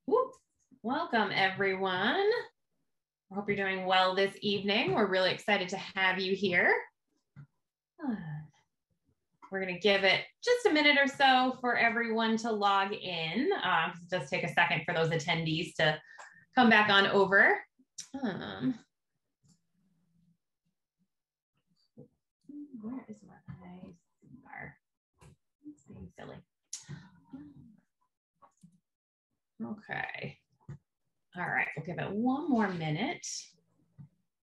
Woo. Welcome, everyone. I hope you're doing well this evening. We're really excited to have you here. We're going to give it just a minute or so for everyone to log in. Just take a second for those attendees to come back on over. Where is my bar? It's being silly. Okay. All right, we'll give it one more minute.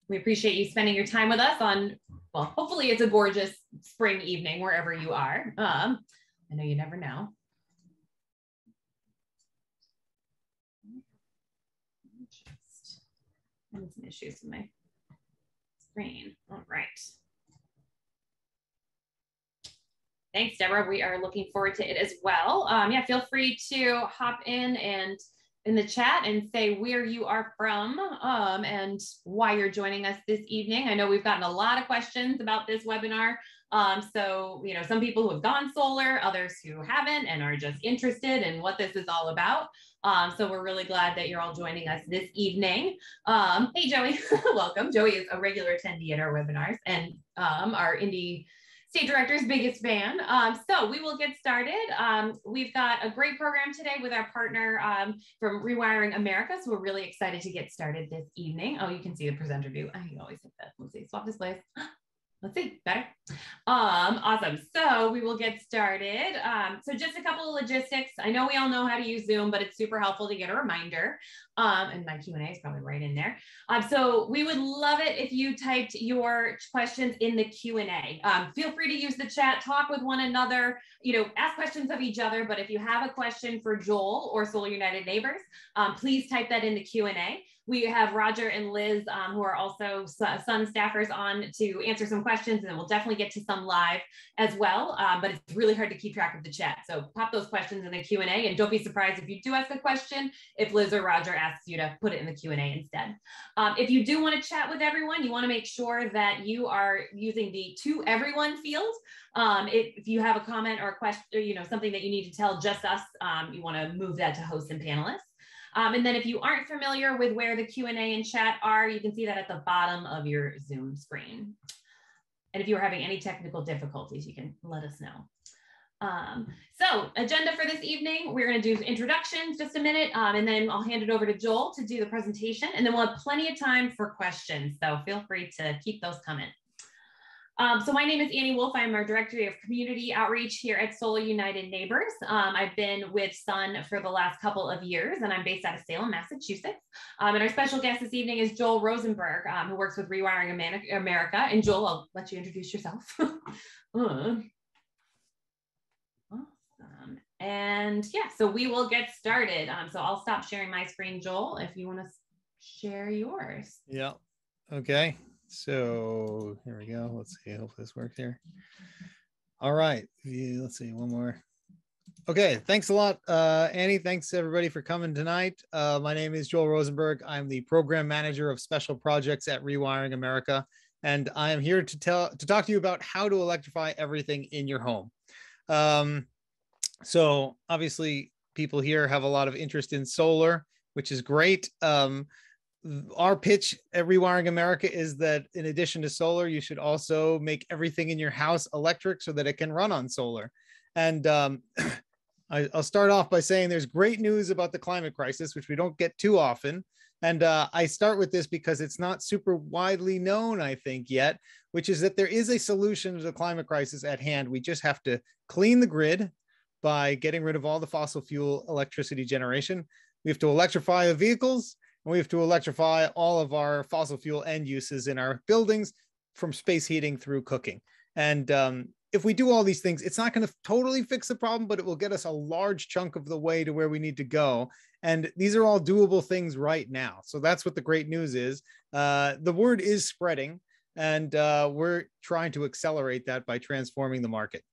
We appreciate you spending your time with us on, well, hopefully it's a gorgeous spring evening wherever you are. I know you never know. I had some issues with my screen. All right. Thanks, Deborah. We are looking forward to it as well. Yeah, feel free to hop in the chat and say where you are from and why you're joining us this evening. I know we've gotten a lot of questions about this webinar. So, you know, some people who have gone solar, others who haven't and are just interested in what this is all about. So we're really glad that you're all joining us this evening. Hey, Joey, welcome. Joey is a regular attendee at our webinars and our Indie State Director's biggest fan. So we will get started. We've got a great program today with our partner from Rewiring America. So we're really excited to get started this evening. Oh, you can see the presenter view. I always hit that. Let's see, swap displays. Let's see, better. Awesome. So we will get started. So just a couple of logistics. I know we all know how to use Zoom, but it's super helpful to get a reminder. And my Q&A is probably right in there. So we would love it if you typed your questions in the Q&A. Feel free to use the chat, talk with one another, you know, ask questions of each other. But if you have a question for Joel or Solar United Neighbors, please type that in the Q&A. We have Roger and Liz, who are also SUN staffers on to answer some questions, and we'll definitely get to some live as well, but it's really hard to keep track of the chat. So pop those questions in the Q&A, and don't be surprised if you do ask a question, if Liz or Roger asks you to put it in the Q&A instead. If you do want to chat with everyone, you want to make sure that you are using the to everyone field. If you have a comment or a question, or, you know, something that you need to tell just us, you want to move that to hosts and panelists. And then if you aren't familiar with where the Q&A and chat are, you can see that at the bottom of your Zoom screen. And if you're having any technical difficulties, you can let us know. So agenda for this evening, we're going to do introductions just a minute, and then I'll hand it over to Joel to do the presentation, and then we'll have plenty of time for questions. So feel free to keep those coming. So my name is Annie Wolf. I'm our Director of Community Outreach here at Solar United Neighbors. I've been with SUN for the last couple of years, and I'm based out of Salem, Massachusetts. And our special guest this evening is Joel Rosenberg, who works with Rewiring America. And Joel, I'll let you introduce yourself. Awesome. And yeah, so we will get started. So I'll stop sharing my screen, Joel, if you want to share yours. Yeah, okay. So here we go. Let's see. I hope this works here. All right. Let's see. One more. Okay. Thanks a lot, Annie. Thanks everybody for coming tonight. My name is Joel Rosenberg. I'm the program manager of special projects at Rewiring America, and I am here to talk to you about how to electrify everything in your home. So obviously, people here have a lot of interest in solar, which is great. Our pitch at Rewiring America is that in addition to solar, you should also make everything in your house electric so that it can run on solar. And I'll start off by saying there's great news about the climate crisis, which we don't get too often. And I start with this because it's not super widely known, I think, yet, which is that there is a solution to the climate crisis at hand. We just have to clean the grid by getting rid of all the fossil fuel electricity generation. We have to electrify the vehicles. And we have to electrify all of our fossil fuel end uses in our buildings, from space heating through cooking. And if we do all these things, it's not going to totally fix the problem, but it will get us a large chunk of the way to where we need to go. And these are all doable things right now. So that's what the great news is. The word is spreading, and we're trying to accelerate that by transforming the market.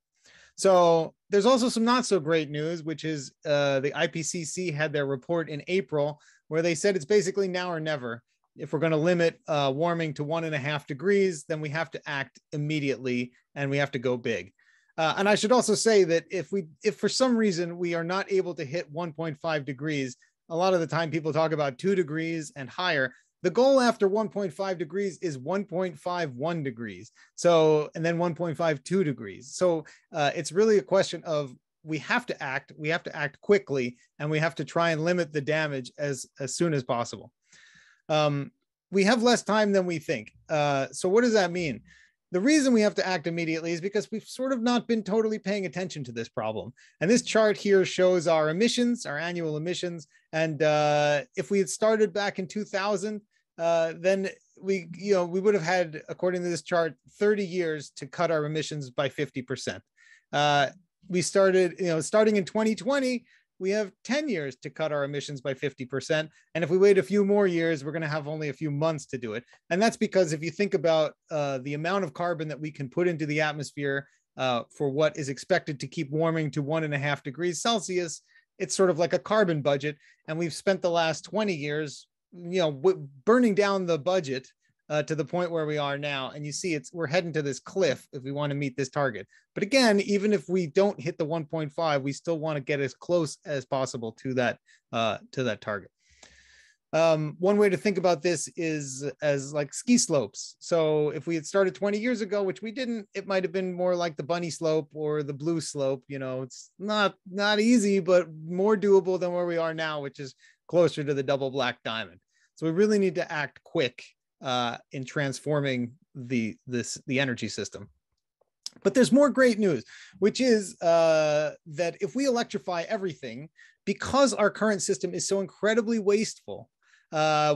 So there's also some not so great news, which is the IPCC had their report in April, where they said it's basically now or never. If we're going to limit warming to 1.5 degrees, then we have to act immediately and we have to go big. And I should also say that if for some reason we are not able to hit 1.5 degrees, a lot of the time people talk about 2 degrees and higher. The goal after 1.5 degrees is 1.51 degrees. So, and then 1.52 degrees. So it's really a question of we have to act quickly, and we have to try and limit the damage as soon as possible. We have less time than we think. So what does that mean? The reason we have to act immediately is because we've sort of not been totally paying attention to this problem. And this chart here shows our emissions, our annual emissions. And if we had started back in 2000, then we would have had, according to this chart, 30 years to cut our emissions by 50%. We started, starting in 2020, we have 10 years to cut our emissions by 50%. And if we wait a few more years, we're going to have only a few months to do it. And that's because if you think about the amount of carbon that we can put into the atmosphere for what is expected to keep warming to 1.5 degrees Celsius, it's sort of like a carbon budget. And we've spent the last 20 years, burning down the budget to the point where we are now. And you see, we're heading to this cliff if we want to meet this target. But again, even if we don't hit the 1.5, we still want to get as close as possible to that target. One way to think about this is as like ski slopes. So if we had started 20 years ago, which we didn't, it might have been more like the bunny slope or the blue slope. It's not easy, but more doable than where we are now, which is closer to the double black diamond. So we really need to act quick in transforming the energy system. But there's more great news, which is that if we electrify everything, because our current system is so incredibly wasteful,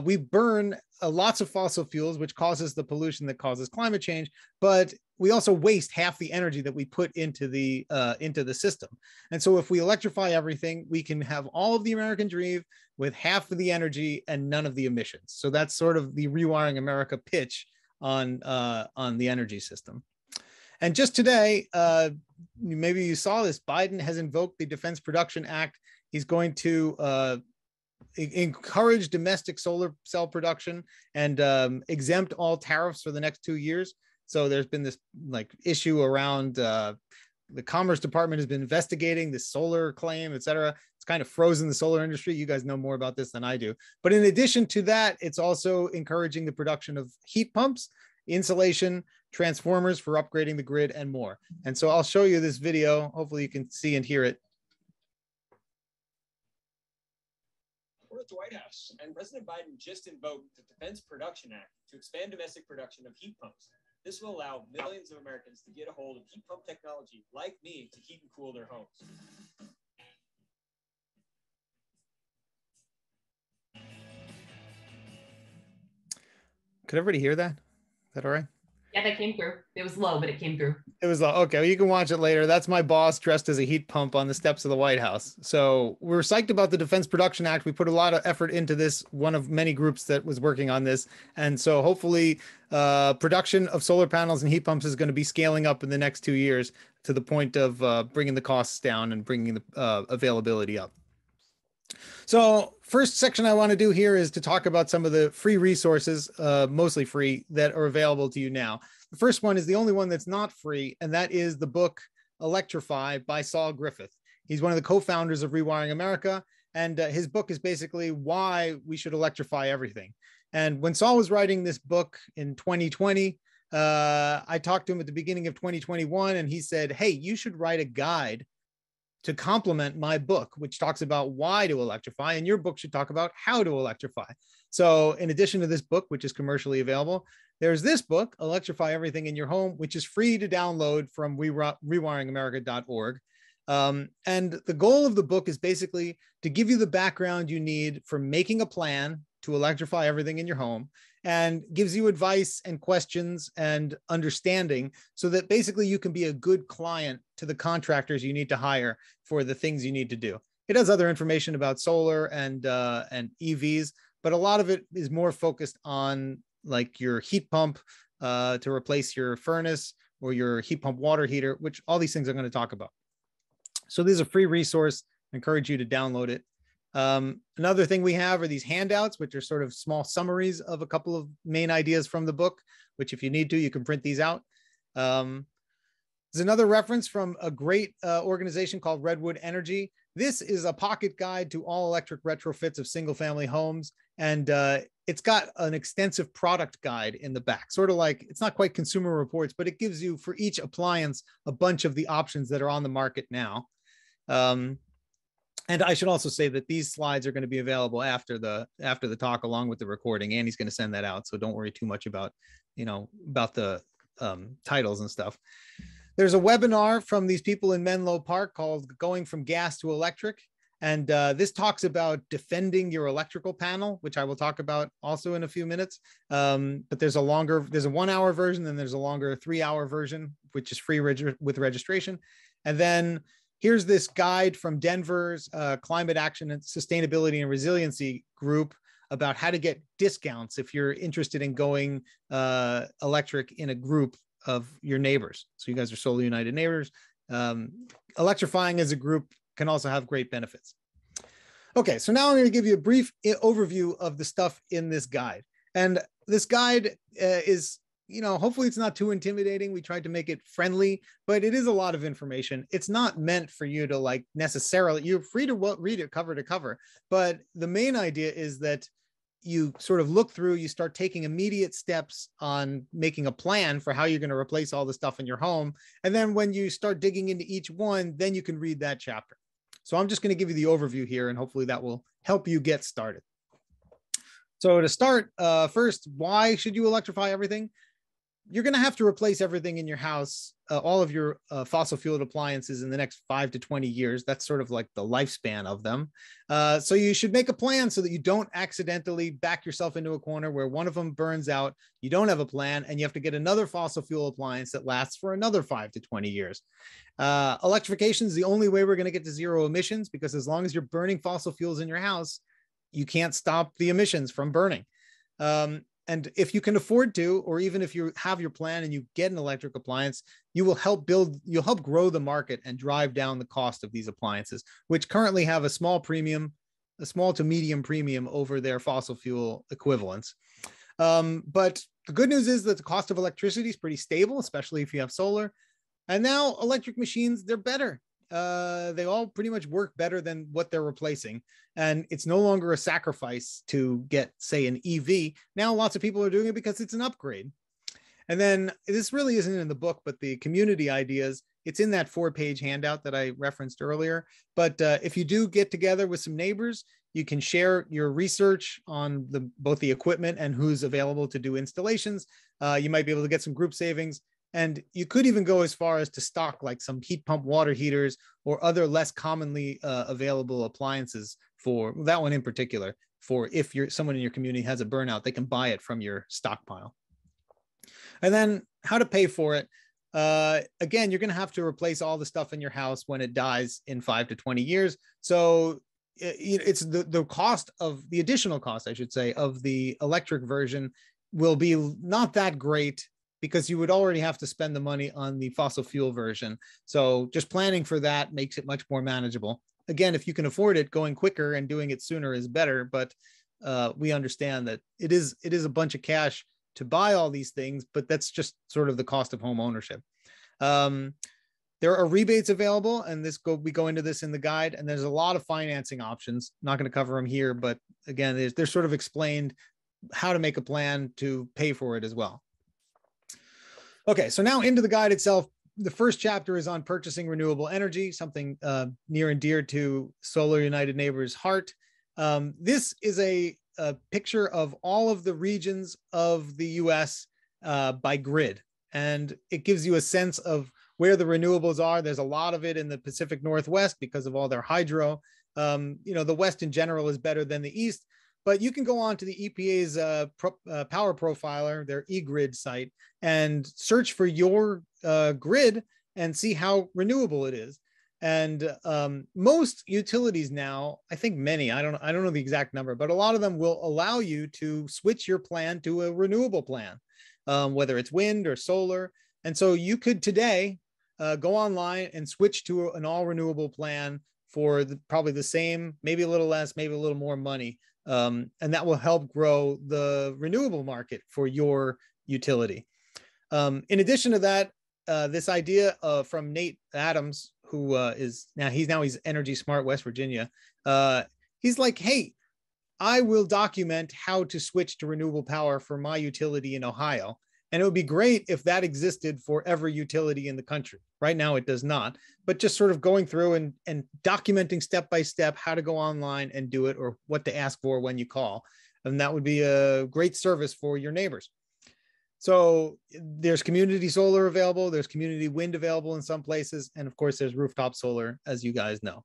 we burn lots of fossil fuels, which causes the pollution that causes climate change, but we also waste half the energy that we put into the system. And so if we electrify everything, we can have all of the American dream with half of the energy and none of the emissions. So that's sort of the Rewiring America pitch on the energy system. And just today, maybe you saw this, Biden has invoked the Defense Production Act. He's going to encourage domestic solar cell production and exempt all tariffs for the next 2 years. So there's been this issue around the Commerce Department has been investigating this solar claim, et cetera. It's kind of frozen the solar industry. You guys know more about this than I do. But in addition to that, it's also encouraging the production of heat pumps, insulation, transformers for upgrading the grid, and more. And so I'll show you this video. Hopefully you can see and hear it. We're at the White House, and President Biden just invoked the Defense Production Act to expand domestic production of heat pumps. This will allow millions of Americans to get a hold of heat pump technology like me to heat and cool their homes. Could everybody hear that? Is that all right? Yeah, that came through. It was low, but it came through. It was low. Okay, well, you can watch it later. That's my boss dressed as a heat pump on the steps of the White House. So we're psyched about the Defense Production Act. We put a lot of effort into this, one of many groups that was working on this. And so hopefully production of solar panels and heat pumps is going to be scaling up in the next 2 years to the point of bringing the costs down and bringing the availability up. So first section I want to do here is to talk about some of the free resources, mostly free, that are available to you now. The first one is the only one that's not free, and that is the book Electrify by Saul Griffith. He's one of the co-founders of Rewiring America, and his book is basically why we should electrify everything. And when Saul was writing this book in 2020, I talked to him at the beginning of 2021, and he said, hey, you should write a guide to complement my book, which talks about why to electrify, and your book should talk about how to electrify. So in addition to this book, which is commercially available, there's this book, Electrify Everything in Your Home, which is free to download from rewiringamerica.org. And the goal of the book is basically to give you the background you need for making a plan to electrify everything in your home, and gives you advice and questions and understanding so that basically you can be a good client to the contractors you need to hire for the things you need to do. It has other information about solar and EVs, but a lot of it is more focused on like your heat pump to replace your furnace or your heat pump water heater, which all these things I'm going to talk about. So this is a free resource. I encourage you to download it. Another thing we have are these handouts, which are sort of small summaries of a couple of main ideas from the book, which if you need to, you can print these out. There's another reference from a great organization called Redwood Energy. This is a pocket guide to all electric retrofits of single family homes. And it's got an extensive product guide in the back, sort of like, it's not quite Consumer Reports, but it gives you for each appliance a bunch of the options that are on the market now. And I should also say that these slides are going to be available after the talk, along with the recording. Andy's going to send that out, so don't worry too much about, about the titles and stuff. There's a webinar from these people in Menlo Park called Going from Gas to Electric. And this talks about defending your electrical panel, which I will talk about also in a few minutes. But there's a 1 hour version, and there's a longer 3 hour version, which is free with registration. And then here's this guide from Denver's Climate Action and Sustainability and Resiliency group about how to get discounts if you're interested in going electric in a group of your neighbors. So you guys are Solar United neighbors. Electrifying as a group can also have great benefits. Okay, so now I'm going to give you a brief overview of the stuff in this guide. And this guide is, hopefully it's not too intimidating. We tried to make it friendly, but it is a lot of information. It's not meant for you to necessarily, you're free to read it cover to cover, but the main idea is that you sort of look through, you start taking immediate steps on making a plan for how you're going to replace all the stuff in your home. And then when you start digging into each one, then you can read that chapter. So I'm just going to give you the overview here, and hopefully that will help you get started. So to start, first, why should you electrify everything? You're going to have to replace everything in your house, all of your fossil fueled appliances in the next 5 to 20 years. That's sort of like the lifespan of them. So you should make a plan so that you don't accidentally back yourself into a corner where one of them burns out, you don't have a plan, and you have to get another fossil fuel appliance that lasts for another 5 to 20 years. Electrification is the only way we're going to get to zero emissions, because as long as you're burning fossil fuels in your house, you can't stop the emissions from burning. And if you can afford to, or even if you have your plan and you get an electric appliance, you'll help grow the market and drive down the cost of these appliances, which currently have a small to medium premium over their fossil fuel equivalents. But the good news is that the cost of electricity is pretty stable, especially if you have solar. And now electric machines, they're better. They all pretty much work better than what they're replacing. And it's no longer a sacrifice to get, say, an EV. Now, lots of people are doing it because it's an upgrade. And then this really isn't in the book, but the community ideas, it's in that 4-page handout that I referenced earlier. But if you do get together with some neighbors, you can share your research on both the equipment and who's available to do installations. You might be able to get some group savings. And you could even go as far as to stock like some heat pump water heaters or other less commonly available appliances for that one in particular, for if someone in your community has a burnout, they can buy it from your stockpile. And then how to pay for it. Again, you're going to have to replace all the stuff in your house when it dies in 5 to 20 years. So it's the cost of the additional cost, I should say, of the electric version will be not that great, because you would already have to spend the money on the fossil fuel version. So just planning for that makes it much more manageable. Again, if you can afford it, going quicker and doing it sooner is better, but we understand that it is a bunch of cash to buy all these things, but that's just sort of the cost of home ownership. There are rebates available, and we go into this in the guide, and there's a lot of financing options. I'm not going to cover them here, but again, they're sort of explained how to make a plan to pay for it as well. Okay, so now into the guide itself. The first chapter is on purchasing renewable energy, something near and dear to Solar United Neighbors' heart. This is a picture of all of the regions of the US by grid, and it gives you a sense of where the renewables are. There's a lot of it in the Pacific Northwest because of all their hydro. The West in general is better than the East, but you can go on to the EPA's power profiler, their eGrid site, and search for your grid and see how renewable it is. And most utilities now, I think many, I don't know the exact number, but a lot of them will allow you to switch your plan to a renewable plan, whether it's wind or solar. And so you could today go online and switch to an all renewable plan for probably the same, maybe a little less, maybe a little more money. And that will help grow the renewable market for your utility. In addition to that, this idea from Nate Adams, who is he's Energy Smart West Virginia. He's like, hey, I will document how to switch to renewable power for my utility in Ohio. And it would be great if that existed for every utility in the country. Right now, it does not, but just sort of going through and documenting step by step how to go online and do it, or what to ask for when you call. And that would be a great service for your neighbors. So there's community solar available. There's community wind available in some places. And of course, there's rooftop solar, as you guys know.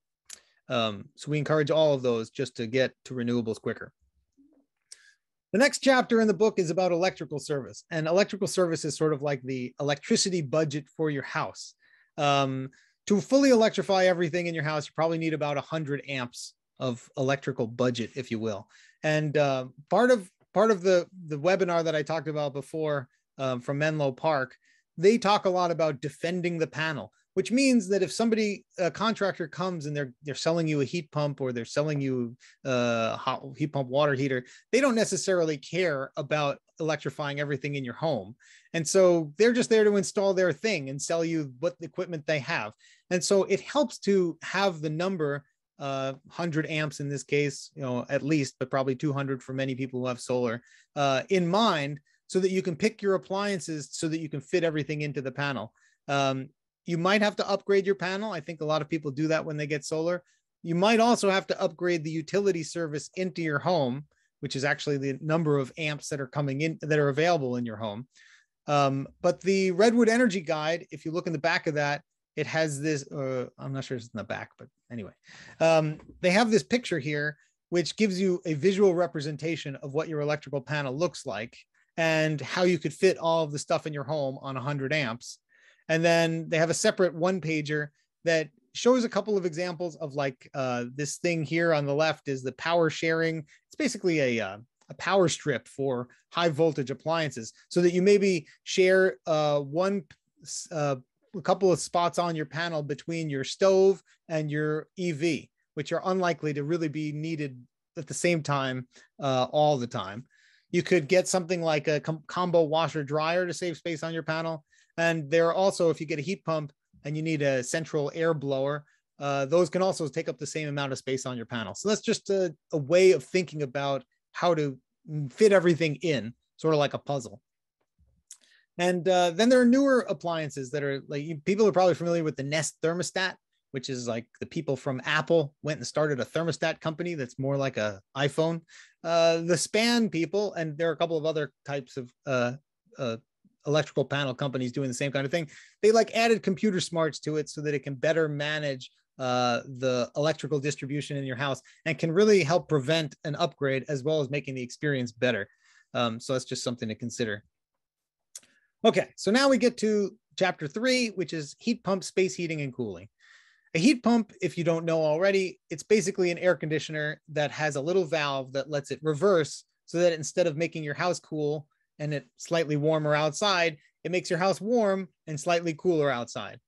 So we encourage all of those just to get to renewables quicker. The next chapter in the book is about electrical service, and electrical service is sort of like the electricity budget for your house. To fully electrify everything in your house, you probably need about 100 amps of electrical budget, if you will. And part of the webinar that I talked about before from Menlo Park, they talk a lot about defending the panel, which means that if a contractor comes and they're selling you a heat pump, or they're selling you a hot heat pump water heater, they don't necessarily care about electrifying everything in your home. And so they're just there to install their thing and sell you what equipment they have. And so it helps to have the number 100 amps in this case, at least, but probably 200 for many people who have solar in mind, so that you can pick your appliances so that you can fit everything into the panel. You might have to upgrade your panel. I think a lot of people do that when they get solar. You might also have to upgrade the utility service into your home, which is actually the number of amps that are coming in, that are available in your home. But the Redwood Energy Guide, if you look in the back of that, it has this, I'm not sure it's in the back, but anyway, they have this picture here, which gives you a visual representation of what your electrical panel looks like and how you could fit all of the stuff in your home on 100 amps. And then they have a separate one pager that shows a couple of examples of like this thing here on the left is the power sharing. It's basically a power strip for high voltage appliances, so that you maybe share a couple of spots on your panel between your stove and your EV, which are unlikely to really be needed at the same time all the time. You could get something like a combo washer dryer to save space on your panel. And there are also, if you get a heat pump and you need a central air blower, those can also take up the same amount of space on your panel. So that's just a way of thinking about how to fit everything in, sort of like a puzzle. And then there are newer appliances that are like, people are probably familiar with the Nest thermostat, which is like the people from Apple went and started a thermostat company that's more like an iPhone. The Span people, and there are a couple of other types of electrical panel companies doing the same kind of thing. They like added computer smarts to it so that it can better manage the electrical distribution in your house and can really help prevent an upgrade as well as making the experience better. So that's just something to consider. Okay, so now we get to chapter 3, which is heat pump, space heating, and cooling. A heat pump, if you don't know already, it's basically an air conditioner that has a little valve that lets it reverse, so that instead of making your house cool and it's slightly warmer outside, it makes your house warm and slightly cooler outside.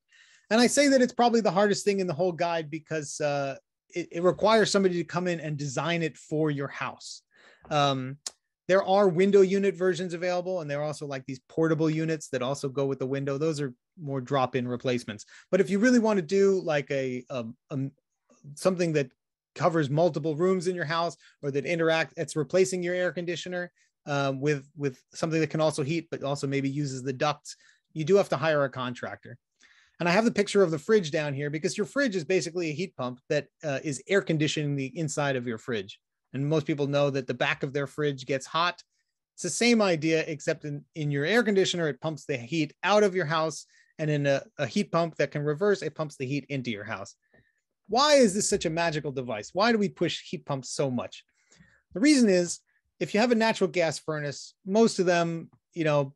And I say that it's probably the hardest thing in the whole guide because it requires somebody to come in and design it for your house. There are window unit versions available, and there are also like these portable units that also go with the window. Those are more drop-in replacements. But if you really want to do like something that covers multiple rooms in your house, or that it's replacing your air conditioner with something that can also heat, but also maybe uses the ducts, you do have to hire a contractor. And I have the picture of the fridge down here because your fridge is basically a heat pump that is air conditioning the inside of your fridge. And most people know that the back of their fridge gets hot. It's the same idea, except in your air conditioner, it pumps the heat out of your house. And in a heat pump that can reverse, it pumps the heat into your house. Why is this such a magical device? Why do we push heat pumps so much? The reason is, if you have a natural gas furnace, most of them,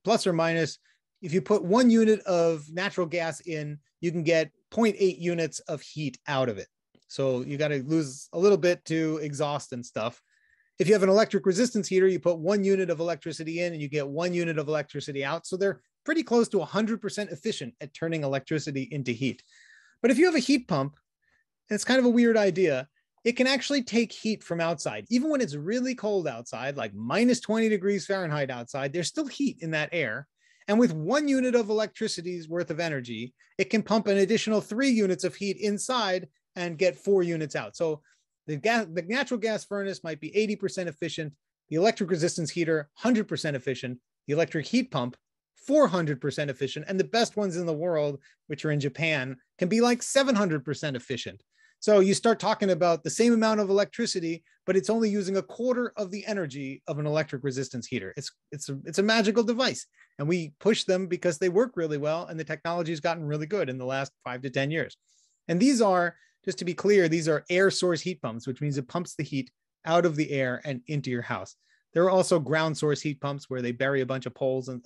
plus or minus, if you put 1 unit of natural gas in, you can get 0.8 units of heat out of it. So you got to lose a little bit to exhaust and stuff. If you have an electric resistance heater, you put 1 unit of electricity in and you get 1 unit of electricity out. So they're pretty close to 100% efficient at turning electricity into heat. But if you have a heat pump, and it's kind of a weird idea, it can actually take heat from outside. Even when it's really cold outside, like minus 20 degrees Fahrenheit outside, there's still heat in that air. And with 1 unit of electricity's worth of energy, it can pump an additional 3 units of heat inside and get 4 units out. So the natural gas furnace might be 80% efficient, the electric resistance heater 100% efficient, the electric heat pump 400% efficient, and the best ones in the world, which are in Japan, can be like 700% efficient. So you start talking about the same amount of electricity, but it's only using a quarter of the energy of an electric resistance heater. It's a magical device, and we push them because they work really well, and the technology has gotten really good in the last 5 to 10 years. And these are, just to be clear, these are air source heat pumps, which means it pumps the heat out of the air and into your house. There are also ground source heat pumps where they bury a bunch of poles and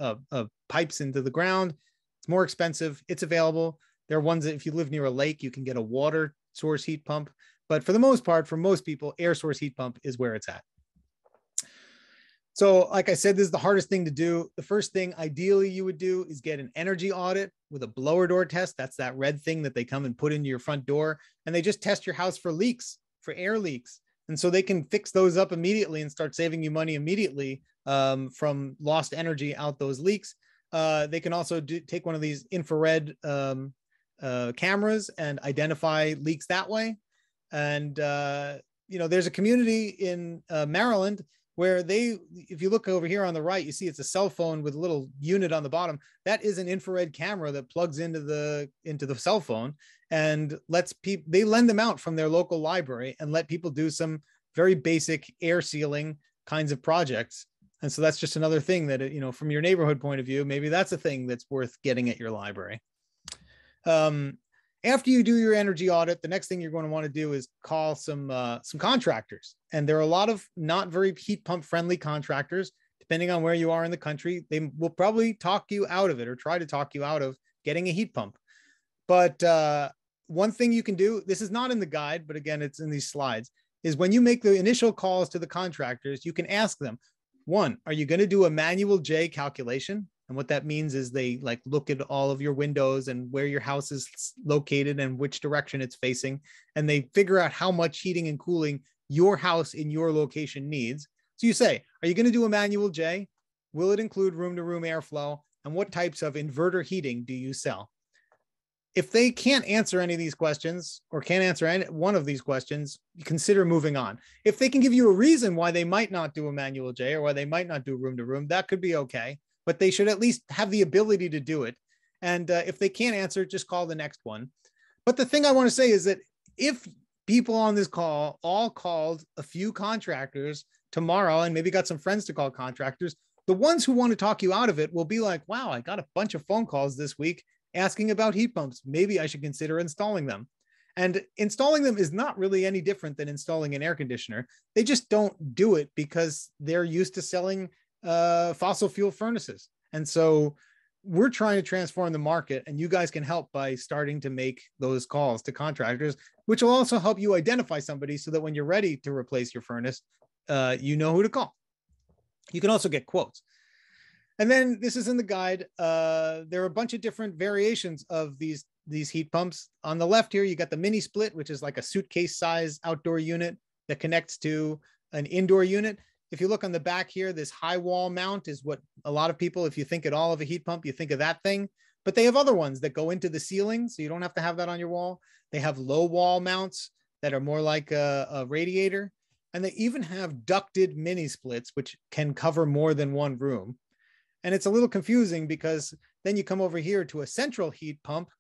pipes into the ground. It's more expensive. It's available. There are ones that if you live near a lake, you can get a water source heat pump. But for the most part, for most people, air source heat pump is where it's at. So like I said, this is the hardest thing to do. The first thing ideally you would do is get an energy audit with a blower door test. That's that red thing that they come and put into your front door, and they just test your house for leaks, for air leaks. And so they can fix those up immediately and start saving you money immediately from lost energy out those leaks. They can also take one of these infrared cameras and identify leaks that way. And, there's a community in Maryland where if you look over here on the right, you see it's a cell phone with a little unit on the bottom. That is an infrared camera that plugs into the cell phone and lets people, they lend them out from their local library and let people do some very basic air sealing kinds of projects. And so that's just another thing that, from your neighborhood point of view, maybe that's a thing that's worth getting at your library. After you do your energy audit, the next thing you're going to want to do is call some contractors. And there are a lot of not very heat pump friendly contractors, depending on where you are in the country. They will probably talk you out of it or try to talk you out of getting a heat pump. But one thing you can do, this is not in the guide, but again, it's in these slides, is when you make the initial calls to the contractors, you can ask them, one, are you going to do a manual J calculation? And what that means is they look at all of your windows and where your house is located and which direction it's facing. And they figure out how much heating and cooling your house in your location needs. So you say, are you going to do a manual J? Will it include room-to-room airflow? And what types of inverter heating do you sell? If they can't answer any of these questions or can't answer any one of these questions, consider moving on. If they can give you a reason why they might not do a manual J or why they might not do room-to-room, that could be okay. But they should at least have the ability to do it. And if they can't answer, just call the next one. But the thing I want to say is that if people on this call all called a few contractors tomorrow and maybe got some friends to call contractors, the ones who want to talk you out of it will be like, wow, I got a bunch of phone calls this week asking about heat pumps. Maybe I should consider installing them. And installing them is not really any different than installing an air conditioner. They just don't do it because they're used to selling fossil fuel furnaces. And so we're trying to transform the market, and you guys can help by starting to make those calls to contractors, which will also help you identify somebody so that when you're ready to replace your furnace, you know who to call. You can also get quotes. And then this is in the guide. There are a bunch of different variations of these heat pumps. On the left here, you got the mini split, which is like a suitcase size outdoor unit that connects to an indoor unit. If you look on the back here, this high wall mount is what a lot of people, if you think at all of a heat pump, you think of that thing. But they have other ones that go into the ceiling, so you don't have to have that on your wall. They have low wall mounts that are more like a radiator. And they even have ducted mini splits, which can cover more than one room. And it's a little confusing because then you come over here to a central heat pump,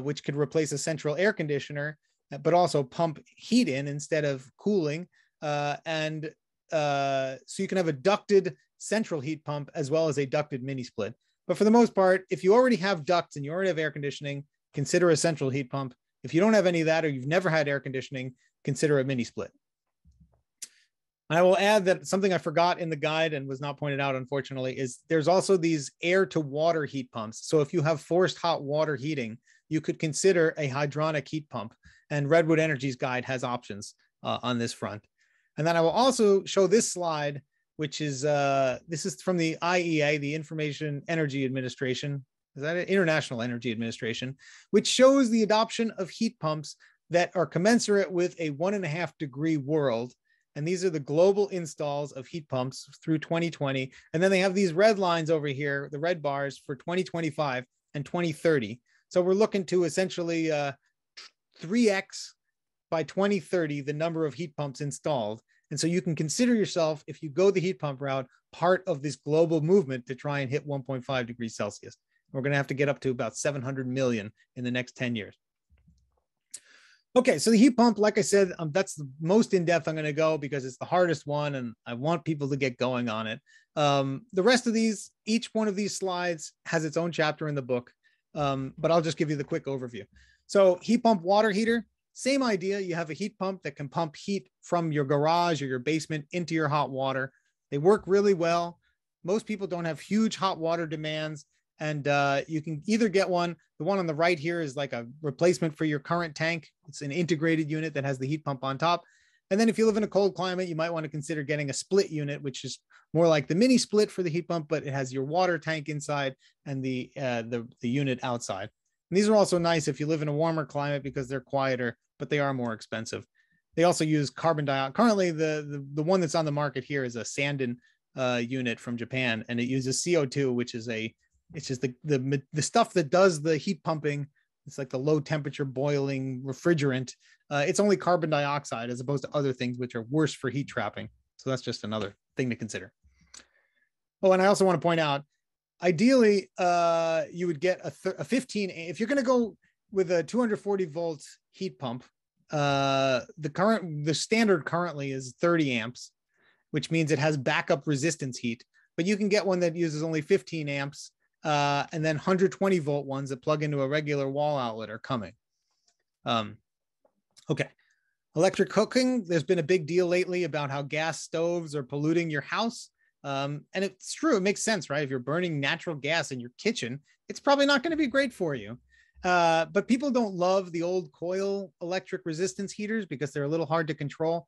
which could replace a central air conditioner, but also pump heat in instead of cooling. So you can have a ducted central heat pump as well as a ducted mini split. But for the most part, if you already have ducts and you already have air conditioning, consider a central heat pump. If you don't have any of that or you've never had air conditioning, consider a mini split. And I will add that something I forgot in the guide and was not pointed out, unfortunately, is there's also these air to water heat pumps. So if you have forced hot water heating, you could consider a hydronic heat pump. And Redwood Energy's guide has options on this front. And then I will also show this slide, which is, this is from the IEA, the Information Energy Administration, is that it? International Energy Administration, which shows the adoption of heat pumps that are commensurate with a 1.5 degree world. And these are the global installs of heat pumps through 2020. And then they have these red lines over here, the red bars for 2025 and 2030. So we're looking to essentially 3x by 2030, the number of heat pumps installed. And so you can consider yourself, if you go the heat pump route, part of this global movement to try and hit 1.5 degrees Celsius. We're going to have to get up to about 700 million in the next 10 years. Okay, so the heat pump, like I said, that's the most in-depth I'm going to go because it's the hardest one and I want people to get going on it. The rest of these, each one of these slides has its own chapter in the book, but I'll just give you the quick overview. So heat pump water heater, same idea. You have a heat pump that can pump heat from your garage or your basement into your hot water. They work really well. Most people don't have huge hot water demands. And you can either get one, the one on the right here is like a replacement for your current tank. It's an integrated unit that has the heat pump on top. And then if you live in a cold climate, you might want to consider getting a split unit, which is more like the mini split for the heat pump, but it has your water tank inside and the unit outside. And these are also nice if you live in a warmer climate because they're quieter, but they are more expensive. They also use carbon dioxide. Currently, the one that's on the market here is a Sanden unit from Japan, and it uses CO2, which is it's just the stuff that does the heat pumping. It's like the low temperature boiling refrigerant. It's only carbon dioxide as opposed to other things which are worse for heat trapping. So that's just another thing to consider. Oh, and I also want to point out, ideally, you would get a 15. If you're going to go with a 240 volt heat pump, the standard currently is 30 amps, which means it has backup resistance heat. But you can get one that uses only 15 amps. And then 120 volt ones that plug into a regular wall outlet are coming. Okay. Electric cooking. There's been a big deal lately about how gas stoves are polluting your house. And it's true. It makes sense, right? If you're burning natural gas in your kitchen, it's probably not going to be great for you. But people don't love the old coil electric resistance heaters because they're a little hard to control.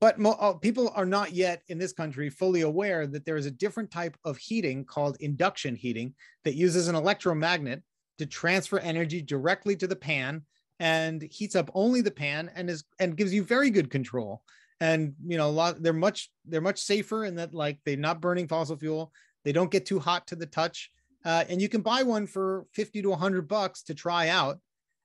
But people are not yet in this country fully aware that there is a different type of heating called induction heating that uses an electromagnet to transfer energy directly to the pan and heats up only the pan and gives you very good control. And you know, they're much safer in that, like, they're not burning fossil fuel. They don't get too hot to the touch, and you can buy one for $50 to $100 to try out.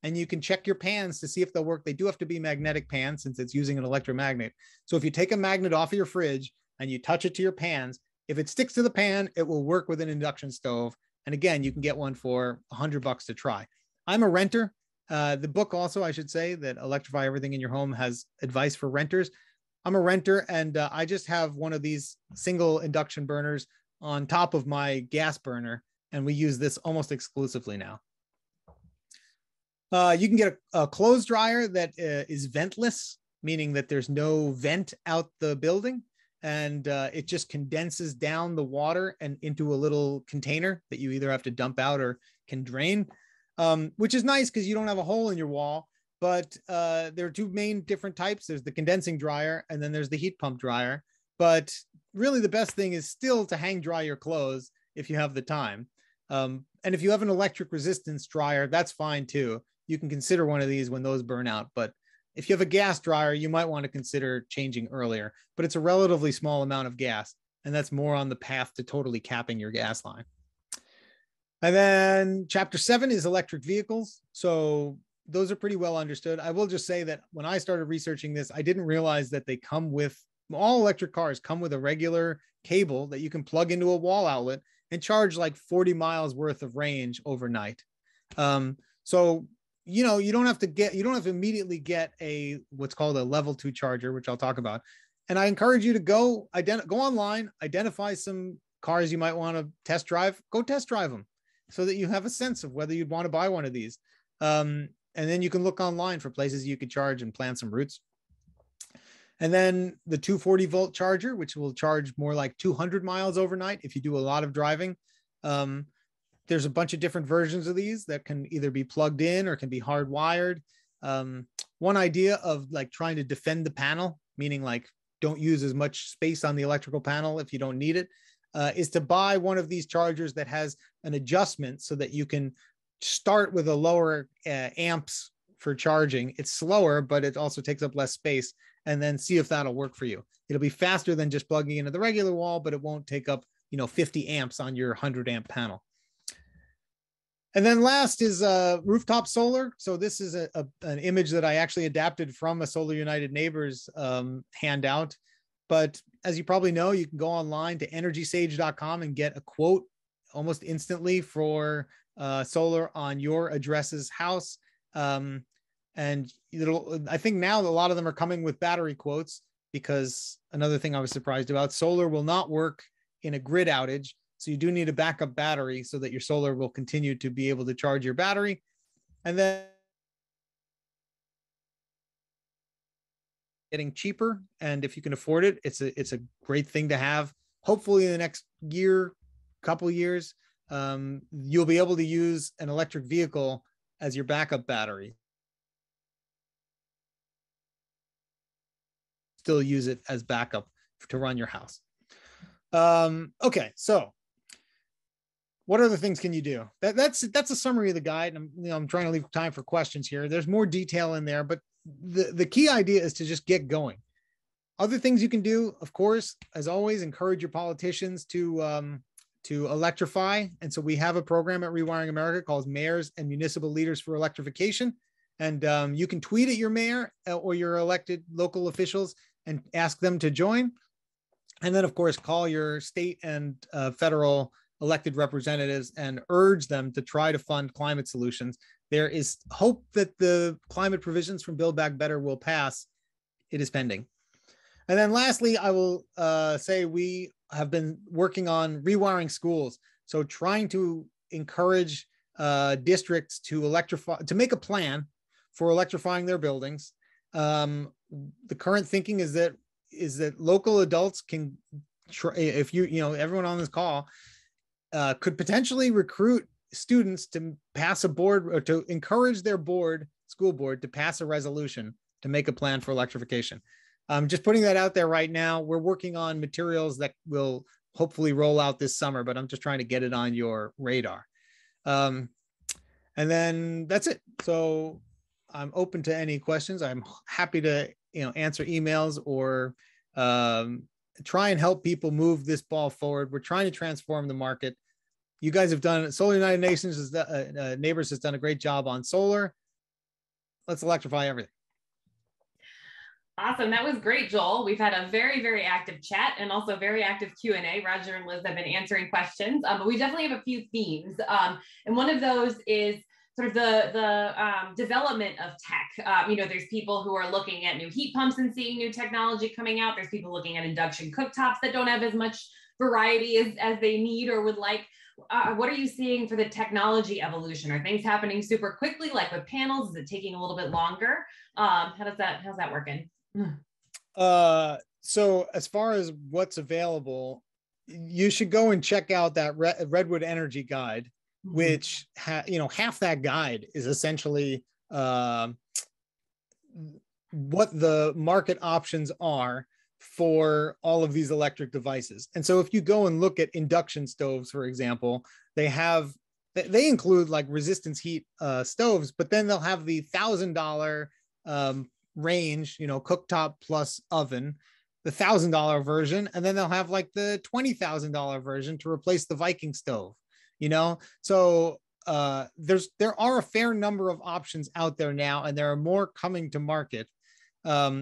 And you can check your pans to see if they'll work. They do have to be magnetic pans since it's using an electromagnet. So if you take a magnet off of your fridge and you touch it to your pans, if it sticks to the pan, it will work with an induction stove. And again, you can get one for $100 to try. I'm a renter. The book also, I should say, that Electrify Everything in Your Home has advice for renters. I'm a renter, and I just have one of these single induction burners on top of my gas burner, and we use this almost exclusively now. You can get a clothes dryer that is ventless, meaning that there's no vent out the building, and it just condenses down the water and into a little container that you either have to dump out or can drain, which is nice because you don't have a hole in your wall. But there are two main different types. There's the condensing dryer, and then there's the heat pump dryer. But really the best thing is still to hang dry your clothes if you have the time. And if you have an electric resistance dryer, that's fine too. You can consider one of these when those burn out. But if you have a gas dryer, you might want to consider changing earlier, but it's a relatively small amount of gas. And that's more on the path to totally capping your gas line. And then chapter 7 is electric vehicles. So those are pretty well understood. I will just say that when I started researching this, I didn't realize that they come with, all electric cars come with a regular cable that you can plug into a wall outlet and charge like 40 miles worth of range overnight. So you know, you don't have to immediately get what's called a level 2 charger, which I'll talk about. And I encourage you to go online, identify some cars you might want to test drive, go test drive them so that you have a sense of whether you'd want to buy one of these. And then you can look online for places you could charge and plan some routes. And then the 240 volt charger, which will charge more like 200 miles overnight if you do a lot of driving. There's a bunch of different versions of these that can either be plugged in or can be hardwired. One idea of like trying to defend the panel, meaning like don't use as much space on the electrical panel if you don't need it, is to buy one of these chargers that has an adjustment so that you can start with a lower amps for charging. It's slower, but it also takes up less space. and then see if that'll work for you. It'll be faster than just plugging into the regular wall, but it won't take up, 50 amps on your 100 amp panel. And then last is Rooftop Solar. So this is an image that I actually adapted from a Solar United Neighbors handout. But as you probably know, you can go online to energysage.com and get a quote almost instantly for solar on your address's house. And I think now a lot of them are coming with battery quotes, because another thing I was surprised about, solar will not work in a grid outage. So you do need a backup battery so that your solar will continue to be able to charge your battery. And then getting cheaper. And if you can afford it, it's a great thing to have. Hopefully in the next year, couple years, you'll be able to use an electric vehicle as your backup battery. Still use it as backup to run your house. Okay, so what other things can you do? That's a summary of the guide. I'm trying to leave time for questions here. There's more detail in there, but the key idea is to just get going. Other things you can do, of course, as always, encourage your politicians to electrify. And so we have a program at Rewiring America called Mayors and Municipal Leaders for Electrification. And you can tweet at your mayor or your elected local officials and ask them to join. And then, of course, call your state and federal elected representatives and urge them to try to fund climate solutions. There is hope that the climate provisions from Build Back Better will pass. It is pending. And then lastly, I will say we have been working on rewiring schools. So trying to encourage districts to electrify, to make a plan for electrifying their buildings. The current thinking is that local adults can try, if everyone on this call could potentially recruit students to pass a board, or to encourage their school board to pass a resolution to make a plan for electrification. Just putting that out there right now. We're working on materials that will hopefully roll out this summer, but I'm just trying to get it on your radar. And then that's it. So I'm open to any questions. I'm happy to answer emails or try and help people move this ball forward. We're trying to transform the market. You guys have done, Solar United Nations Neighbors has done a great job on solar. Let's electrify everything. Awesome. That was great, Joel. We've had a very, very active chat and also very active Q&A. Roger and Liz have been answering questions, but we definitely have a few themes. And one of those is sort of the development of tech. There's people who are looking at new heat pumps and seeing new technology coming out. There's people looking at induction cooktops that don't have as much variety as they need or would like. What are you seeing for the technology evolution? Are things happening super quickly, like with panels? Is it taking a little bit longer? How's that working? So as far as what's available, you should go and check out that Redwood Energy Guide, which half that guide is essentially what the market options are for all of these electric devices. And so if you go and look at induction stoves, for example, they include like resistance heat stoves, but then they'll have the $1,000 range, cooktop plus oven, the $1,000 version, and then they'll have like the $20,000 version to replace the Viking stove. So there are a fair number of options out there now, and there are more coming to market.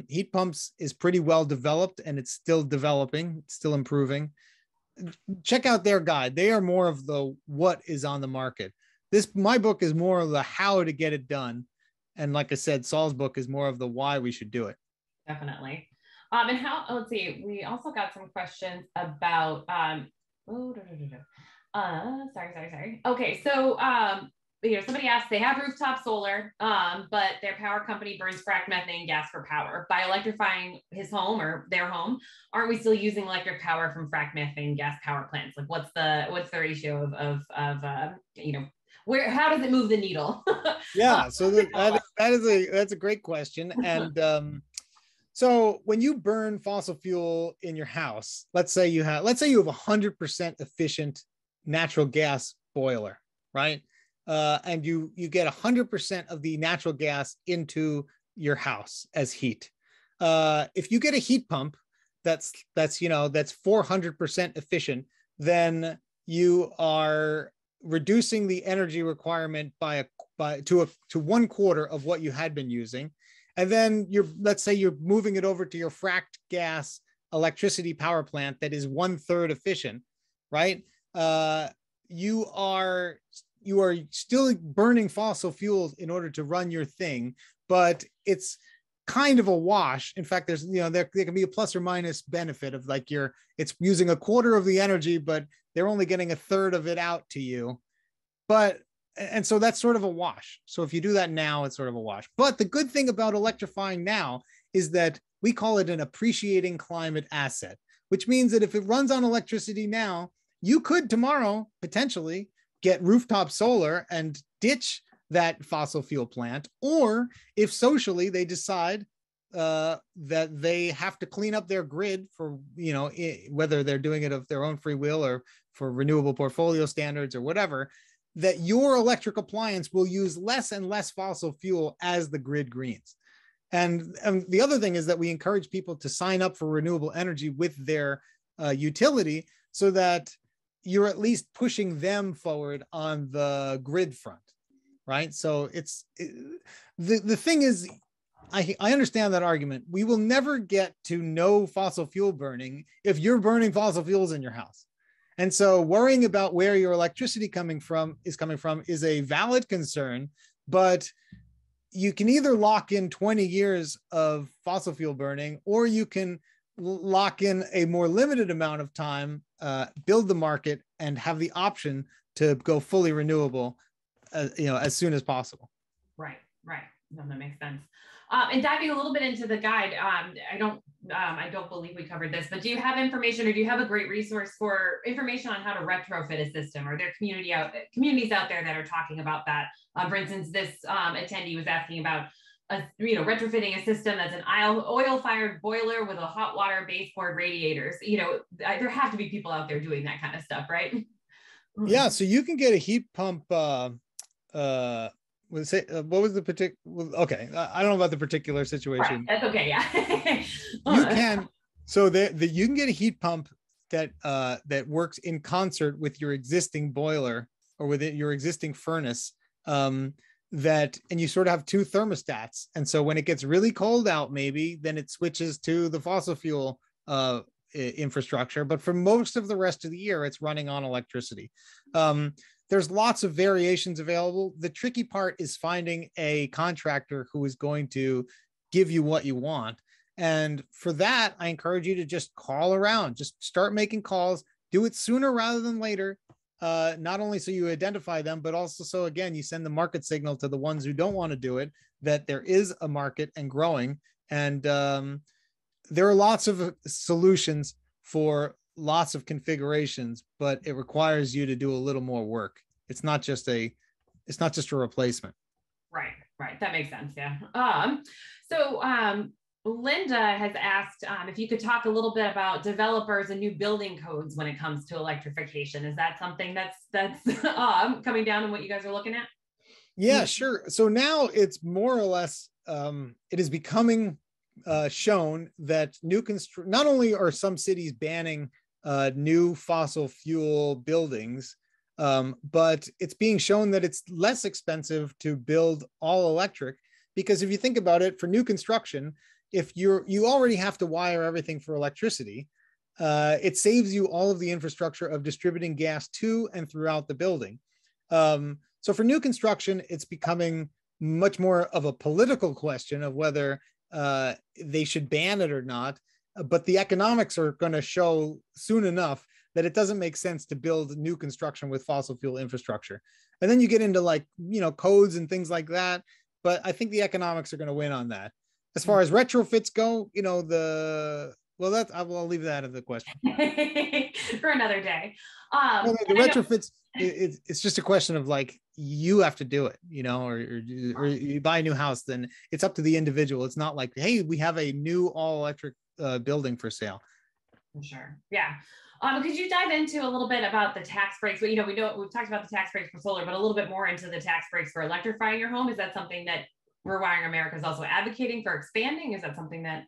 Heat pumps is pretty well developed, and it's still developing, it's still improving. Check out their guide. They are more of the what is on the market. My book is more of the how to get it done. And like I said, Saul's book is more of the why we should do it. Definitely. And let's see, we also got some questions about, sorry. Okay, so somebody asked, they have rooftop solar, but their power company burns frac methane gas for power. By electrifying his home or their home, aren't we still using electric power from frac methane gas power plants? Like, what's the ratio of how does it move the needle? Yeah, so that's a great question. And so when you burn fossil fuel in your house, let's say you have 100% efficient natural gas boiler, right? And you get 100% of the natural gas into your house as heat. if you get a heat pump that's 400% efficient, then you are reducing the energy requirement to 1/4 of what you had been using. And then let's say you're moving it over to your fracked gas electricity power plant that is 1/3 efficient, right? You are still burning fossil fuels in order to run your thing, but it's kind of a wash. In fact, there's, there can be a plus or minus benefit of like it's using 1/4 of the energy, but they're only getting 1/3 of it out to you. And so that's sort of a wash. So if you do that now, it's sort of a wash. But the good thing about electrifying now is that we call it an appreciating climate asset, which means that if it runs on electricity now, you could tomorrow potentially get rooftop solar and ditch that fossil fuel plant. Or if socially they decide that they have to clean up their grid for, whether they're doing it of their own free will or for renewable portfolio standards or whatever, that your electric appliance will use less and less fossil fuel as the grid greens. And the other thing is that we encourage people to sign up for renewable energy with their utility so that you're at least pushing them forward on the grid front, right? So the thing is, I understand that argument. We will never get to no fossil fuel burning if you're burning fossil fuels in your house. And so worrying about where your electricity coming from is a valid concern, but you can either lock in 20 years of fossil fuel burning, or you can lock in a more limited amount of time, build the market, and have the option to go fully renewable, as soon as possible. Right. No, that makes sense. And diving a little bit into the guide, I don't believe we covered this, but do you have information, or do you have a great resource for information on how to retrofit a system? Are there communities out there that are talking about that? For instance, this attendee was asking about retrofitting a system that's an oil-fired boiler with a hot water baseboard radiators. There have to be people out there doing that kind of stuff, right? Yeah, so you can get a heat pump. What was the particular? Okay, I don't know about the particular situation. Right, that's okay. Yeah, you can. So you can get a heat pump that works in concert with your existing boiler or with your existing furnace. And you sort of have two thermostats. And so when it gets really cold out, maybe then it switches to the fossil fuel infrastructure. But for most of the rest of the year, it's running on electricity. There's lots of variations available. The tricky part is finding a contractor who is going to give you what you want. And for that, I encourage you to just call around, just start making calls, do it sooner rather than later. Not only so you identify them, but also so, again, you send the market signal to the ones who don't want to do it, that there is a market and growing. And there are lots of solutions for lots of configurations, but it requires you to do a little more work. It's not just a replacement. Right. That makes sense. Yeah. So Linda has asked if you could talk a little bit about developers and new building codes when it comes to electrification. Is that something that's coming down in what you guys are looking at? Yeah, sure. So now it's more or less, it is becoming shown that not only are some cities banning new fossil fuel buildings, but it's being shown that it's less expensive to build all electric, because if you think about it, for new construction, if you already have to wire everything for electricity, it saves you all of the infrastructure of distributing gas to and throughout the building. So for new construction, it's becoming much more of a political question of whether they should ban it or not. But the economics are going to show soon enough that it doesn't make sense to build new construction with fossil fuel infrastructure. And then you get into codes and things like that. But I think the economics are going to win on that. As far as retrofits go, I'll leave that as the question for another day. The retrofits, it's just a question of you have to do it, or you buy a new house, then it's up to the individual. It's not like, hey, we have a new all electric building for sale. Sure. Yeah. Could you dive into a little bit about the tax breaks? We know we've talked about the tax breaks for solar, but a little bit more into the tax breaks for electrifying your home. Is that something that Rewiring America is also advocating for expanding. Is that something that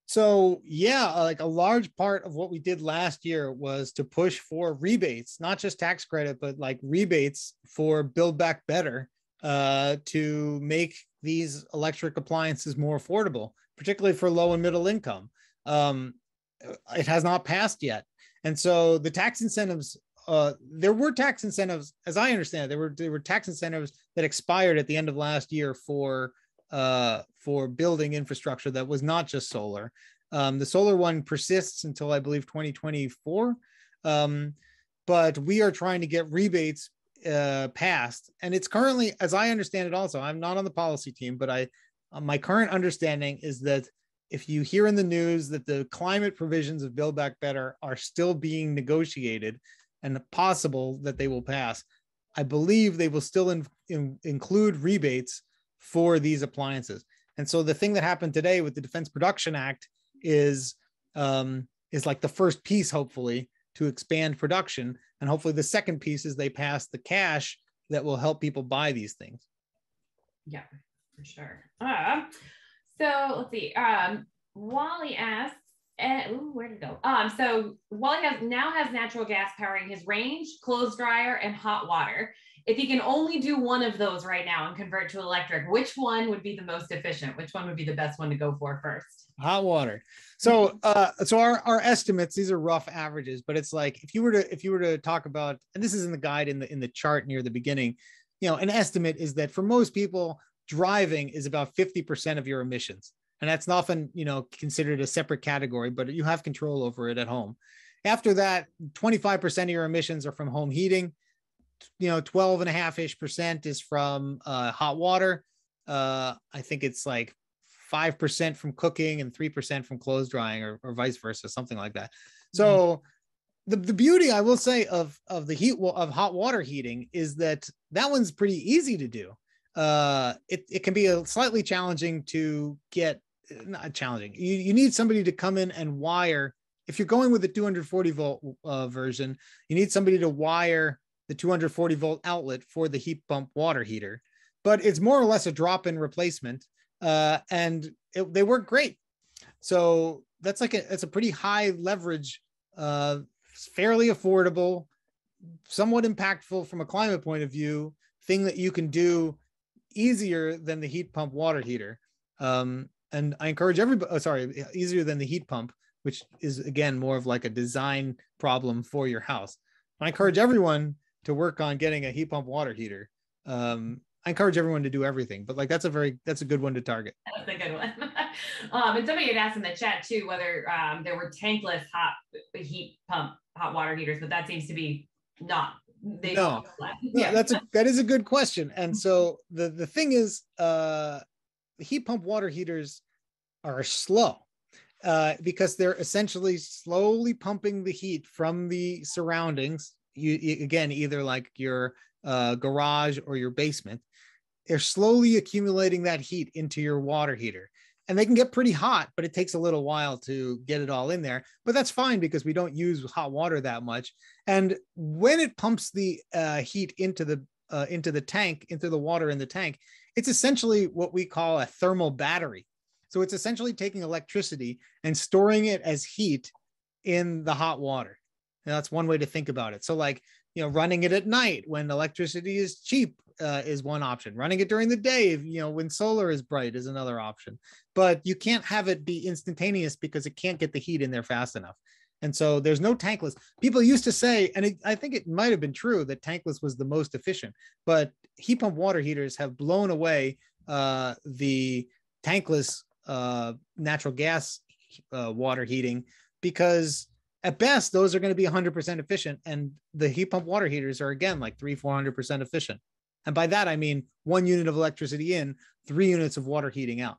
So yeah, like a large part of what we did last year was to push for rebates, not just tax credit, but like rebates for Build Back Better, to make these electric appliances more affordable, particularly for low and middle income. It has not passed yet. And so the tax incentives, there were tax incentives, as I understand it, there were tax incentives that expired at the end of last year for building infrastructure that was not just solar. The solar one persists until I believe 2024. But we are trying to get rebates passed. And it's currently, as I understand it also, I'm not on the policy team, but my current understanding is that if you hear in the news that the climate provisions of Build Back Better are still being negotiated and possible that they will pass, I believe they will still include rebates for these appliances. And so the thing that happened today with the Defense Production Act is like the first piece, hopefully, to expand production. And hopefully the second piece is they pass the cash that will help people buy these things. Yeah, for sure. So let's see. Wally asks, where did it go? So Wally now has natural gas powering his range, clothes dryer, and hot water. If he can only do one of those right now and convert to electric, which one would be the most efficient? Which one would be the best one to go for first? Hot water. So our estimates, these are rough averages, but it's like if you were to talk about, and this is in the guide in the chart near the beginning, an estimate is that for most people, driving is about 50% of your emissions. And that's often, considered a separate category, but you have control over it at home. After that, 25% of your emissions are from home heating. 12.5% is from hot water. I think it's like 5% from cooking and 3% from clothes drying, or vice versa, something like that. So the beauty, I will say, of hot water heating is that one's pretty easy to do. It can be slightly challenging to get. Not challenging. You need somebody to come in and wire. If you're going with the 240 volt version, you need somebody to wire the 240 volt outlet for the heat pump water heater. But it's more or less a drop-in replacement, and they work great. So it's a pretty high leverage, fairly affordable, somewhat impactful from a climate point of view thing that you can do easier than the heat pump water heater. And I encourage everybody, easier than the heat pump, which is, again, more of like a design problem for your house. I encourage everyone to work on getting a heat pump water heater. I encourage everyone to do everything, but like that's a good one to target. That's a good one. And somebody had asked in the chat too whether there were tankless heat pump hot water heaters, but that seems to be not. No, that is a good question. And so the thing is, the heat pump water heaters are slow because they're essentially slowly pumping the heat from the surroundings. You again, either like your garage or your basement. They're slowly accumulating that heat into your water heater. And they can get pretty hot, but it takes a little while to get it all in there. But that's fine because we don't use hot water that much. And when it pumps the heat into the tank, into the water in the tank, it's essentially what we call a thermal battery. So it's essentially taking electricity and storing it as heat in the hot water. And that's one way to think about it. So like, running it at night when electricity is cheap is one option. Running it during the day, when solar is bright, is another option. But you can't have it be instantaneous because it can't get the heat in there fast enough. And so there's no tankless. People used to say, and I think it might have been true, that tankless was the most efficient, but heat pump water heaters have blown away the tankless natural gas water heating, because at best, those are going to be 100% efficient. And the heat pump water heaters are, again, like 300-400% efficient. And by that, I mean 1 unit of electricity in, 3 units of water heating out.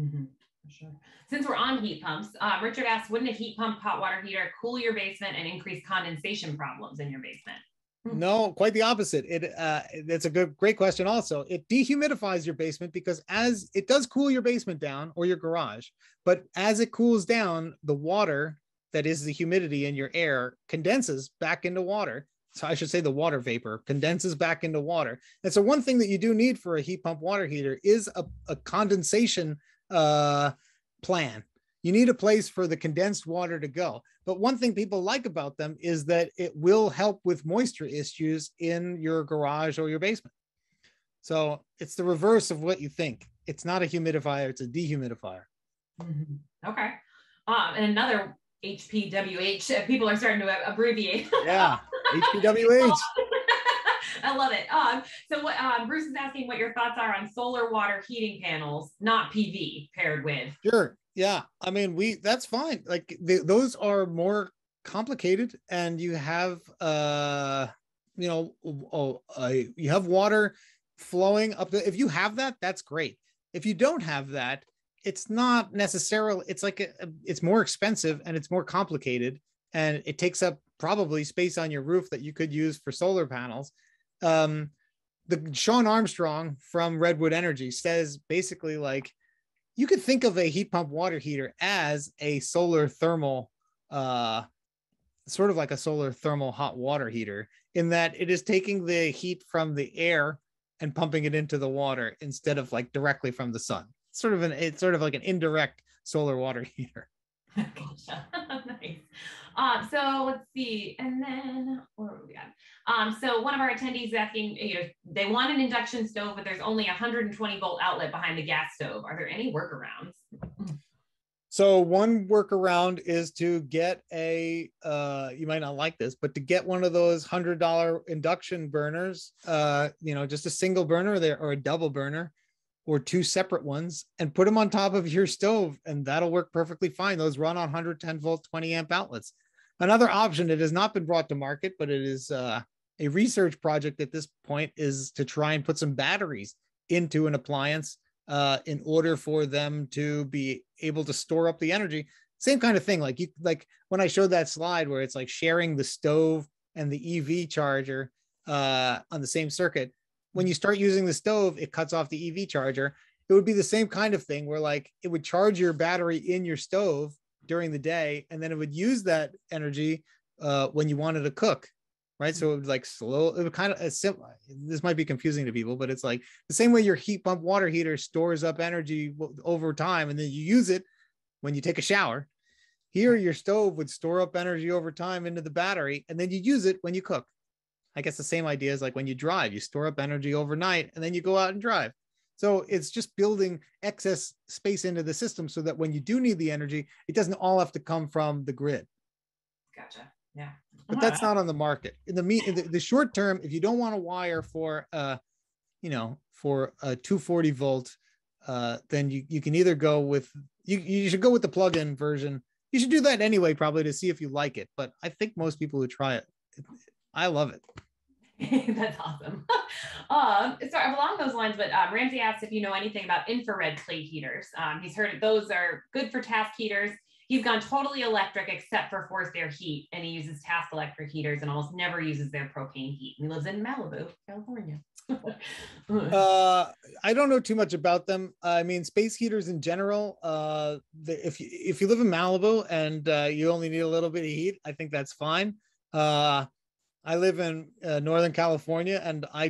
Mm-hmm. For sure. Since we're on heat pumps, Richard asks, wouldn't a heat pump hot water heater cool your basement and increase condensation problems in your basement? No, quite the opposite. It's a great question. Also, it dehumidifies your basement because as it does cool your basement down or your garage, but as it cools down, the water that is the humidity in your air condenses back into water, so I should say the water vapor condenses back into water. And so one thing that you do need for a heat pump water heater is a condensation plan. You need a place for the condensed water to go. But one thing people like about them is that it will help with moisture issues in your garage or your basement. So it's the reverse of what you think. It's not a humidifier, it's a dehumidifier. Mm-hmm. Okay. And another HPWH, people are starting to abbreviate. Yeah, HPWH. I love it. So what Bruce is asking what your thoughts are on solar water heating panels, not PV paired with. Sure. Yeah. I mean, that's fine. Like those are more complicated, and you have, you have water flowing up. If you have that, that's great. If you don't have that, it's not necessarily, it's like, it's more expensive and it's more complicated, and it takes up probably space on your roof that you could use for solar panels. The Sean Armstrong from Redwood Energy says basically like, you could think of a heat pump water heater as a solar thermal, sort of like a solar thermal hot water heater, in that it is taking the heat from the air and pumping it into the water instead of like directly from the sun. It's sort of like an indirect solar water heater. Gotcha. Nice. So let's see. And then where are we at? So one of our attendees is asking, they want an induction stove, but there's only a 120 volt outlet behind the gas stove. Are there any workarounds? So one workaround is to get you might not like this, but to get one of those $100 induction burners, just a single burner there or a double burner, or two separate ones, and put them on top of your stove, and that'll work perfectly fine. Those run on 110 volt, 20 amp outlets. Another option that has not been brought to market, but it is a research project at this point, is to try and put some batteries into an appliance in order for them to be able to store up the energy. Same kind of thing. Like when I showed that slide where it's like sharing the stove and the EV charger on the same circuit. When you start using the stove, it cuts off the EV charger. It would be the same kind of thing where like it would charge your battery in your stove during the day, and then it would use that energy when you wanted to cook, right? So it would like it would kind of this might be confusing to people, but it's like the same way your heat pump water heater stores up energy over time, and then you use it when you take a shower. Here, your stove would store up energy over time into the battery, and then you use it when you cook. I guess the same idea is like when you drive, you store up energy overnight and then you go out and drive. So it's just building excess space into the system so that when you do need the energy, it doesn't all have to come from the grid. Gotcha. Yeah. But that's not on the market. In the short term, if you don't want to wire for a 240 volt, then you can either go with, you should go with the plug-in version. You should do that anyway, probably, to see if you like it. But I think most people who try it, I love it. That's awesome. Sorry, along those lines, but Ramsey asked if you know anything about infrared plate heaters. He's heard those are good for task heaters. He's gone totally electric except for forced air heat, and he uses task electric heaters and almost never uses their propane heat. He lives in Malibu, California. I don't know too much about them. I mean, space heaters in general, if you live in Malibu and you only need a little bit of heat, I think that's fine. I live in Northern California, and I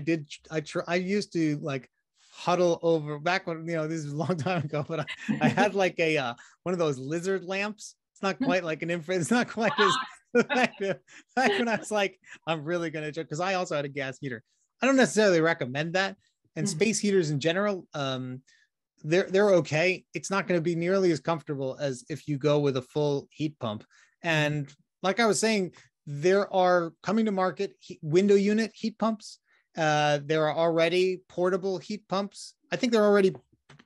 used to like huddle over back when, this is a long time ago, but I had like a one of those lizard lamps. It's not quite like an infrared. It's not quite as effective. Back when I was like, I'm really going to check, because I also had a gas heater. I don't necessarily recommend that. And space heaters in general, they're okay. It's not going to be nearly as comfortable as if you go with a full heat pump. And like I was saying, there are coming to market window unit heat pumps. There are already portable heat pumps. I think there are already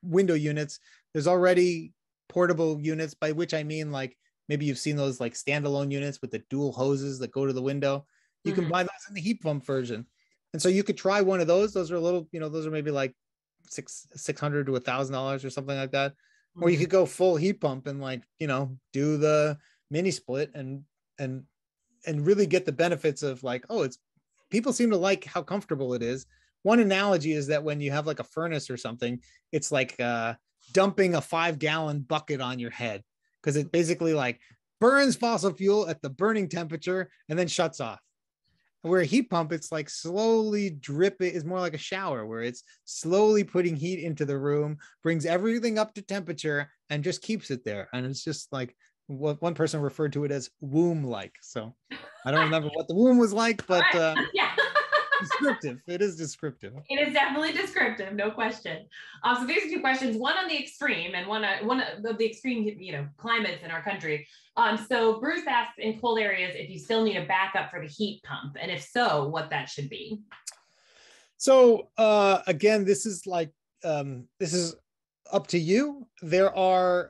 window units. There's already portable units, by which I mean like maybe you've seen those like standalone units with the dual hoses that go to the window. You can buy those in the heat pump version. And so you could try one of those. Those are a little, those are maybe like $600 to $1,000 or something like that. Or you could go full heat pump and like, do the mini split and really get the benefits of like, people seem to like how comfortable it is. One analogy is that when you have like a furnace or something, it's like dumping a 5-gallon bucket on your head, because it basically like burns fossil fuel at the burning temperature and then shuts off. Where a heat pump, it's like slowly dripping, is more like a shower where it's slowly putting heat into the room, brings everything up to temperature and just keeps it there. And it's just like what one person referred to it as womb-like. So I don't remember what the womb was like, but Yeah. descriptive. It is descriptive. It is definitely descriptive, no question. So these are two questions, one on the extreme and one of the extreme, climates in our country. So Bruce asks, in cold areas, if you still need a backup for the heat pump, and if so, what that should be. So again, this is up to you. So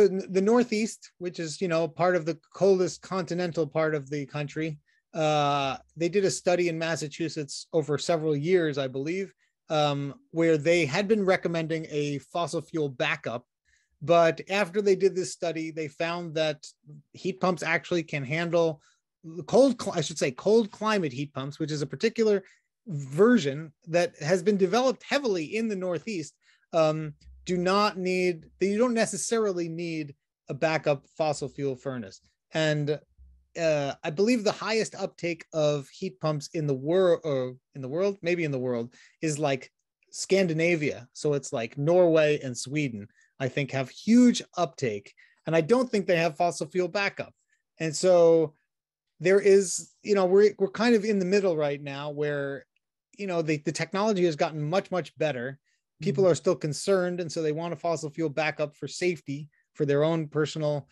the Northeast, which is, part of the coldest continental part of the country, they did a study in Massachusetts over several years, I believe, where they had been recommending a fossil fuel backup. But after they did this study, they found that heat pumps actually can handle cold climate heat pumps, which is a particular version that has been developed heavily in the Northeast. You don't necessarily need a backup fossil fuel furnace. And I believe the highest uptake of heat pumps in the world, is like Scandinavia. So it's like Norway and Sweden, I think, have huge uptake. And I don't think they have fossil fuel backup. And so there is, we're kind of in the middle right now where, the technology has gotten much, much better. People are still concerned. And so they want a fossil fuel backup for safety, for their own personal,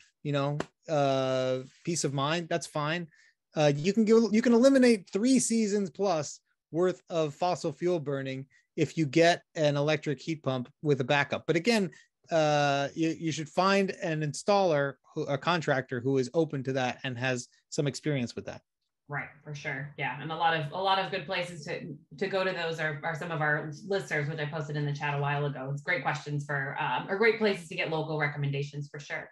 peace of mind. That's fine. You can eliminate 3 seasons plus worth of fossil fuel burning if you get an electric heat pump with a backup. But again, you should find an installer, a contractor who is open to that and has some experience with that. Right, for sure. Yeah, and a lot of good places to go to those are some of our listservs, which I posted in the chat a while ago. It's great questions or great places to get local recommendations for sure.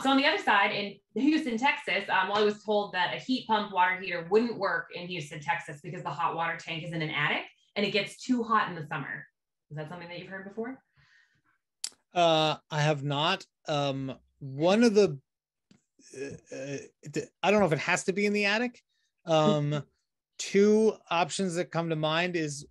So on the other side, in Houston, Texas, I was told that a heat pump water heater wouldn't work in Houston, Texas, because the hot water tank is in an attic and it gets too hot in the summer. Is that something that you've heard before? I have not. One of the, I don't know if it has to be in the attic. 2 options that come to mind is,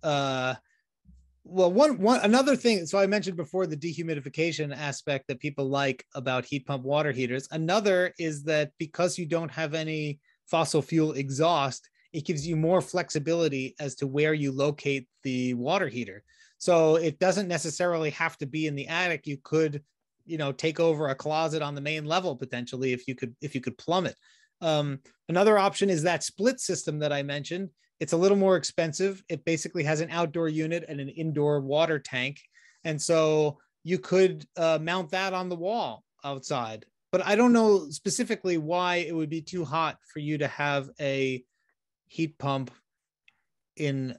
another thing. So I mentioned before the dehumidification aspect that people like about heat pump water heaters. Another is that because you don't have any fossil fuel exhaust, it gives you more flexibility as to where you locate the water heater. So it doesn't necessarily have to be in the attic. You could, take over a closet on the main level potentially if you could plumb it. Another option is that split system that I mentioned. It's a little more expensive. It basically has an outdoor unit and an indoor water tank. And so you could mount that on the wall outside. But I don't know specifically why it would be too hot for you to have a heat pump in.